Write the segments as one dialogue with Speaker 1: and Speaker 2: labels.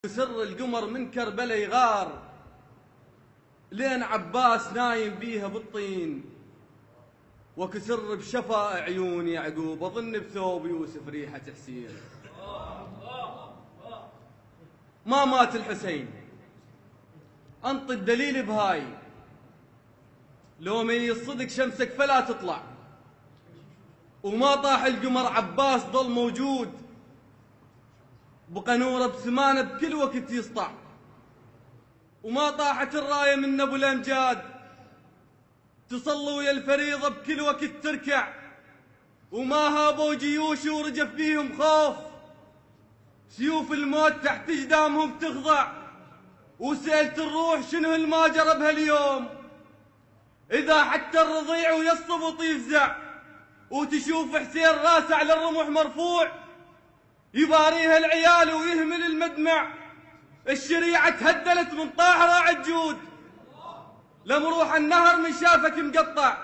Speaker 1: سر القمر من كربلا يغار لين عباس نايم بيها بالطين، وكسر بشفا عيون يعقوب اظن بثوب يوسف ريحة حسين. ما مات الحسين انطي الدليل بهاي، لو من الصدق شمسك فلا تطلع، وما طاح القمر عباس ظل موجود، بقى نوره بسمانه بكل وقت يسطع، وما طاحت الرايه من ابو الامجاد، تصلي ويا الفريضه بكل وقت تركع، وما هابوا جيوش ورجف بيهم خوف، سيوف الموت تحت اقدامهم تخضع، وسألت الروح شنو الما جربها اليوم، اذا حتى الرضيع ويصطب يفزع، وتشوف حسين راسه على الرمح مرفوع، يباريها العيال ويهمل المدمع، الشريعة تهدلت من طاح راع الجود، لمروح النهر من شافك مقطع،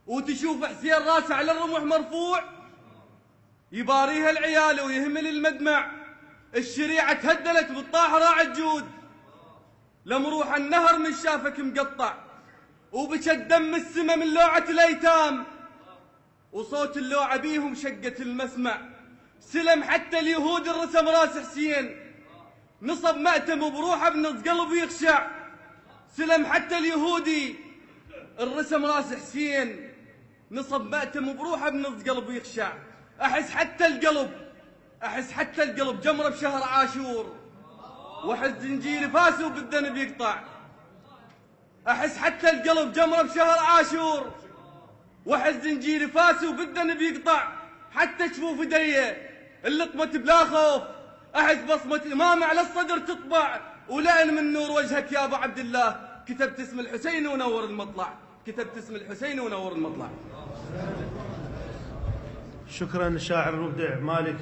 Speaker 1: وتشوف حسين راسه على الرمح مرفوع، يباريها العيال ويهمل المدمع، الشريعة تهدلت من طاح راع الجود، لمروح النهر من شافك مقطع، وبكى الدم السما من لوعة الايتام، وصوت اللوعة بيهم شقت المسمع، سلم حتى اليهود الرسم راس حسين، نصب مأتم بروحه بنص قلب يخشع، سلم حتى اليهودي الرسم راس حسين، نصب مأتم بروحه بنص قلب يخشع، احس حتى القلب جمره بشهر عاشور، واحس زنجير فاسه بالذنب يقطع، احس حتى القلب جمره بشهر عاشور، واحس زنجير فاسه بالذنب يقطع، حتى شفوف ايديه اللطمة بلا خوف، احس بصمة امام على الصدر تطبع، ولأن من نور وجهك يا ابو عبد الله كتبت اسم الحسين ونور المطلع، كتبت اسم الحسين ونور المطلع.
Speaker 2: شكرا الشاعر المبدع مالك.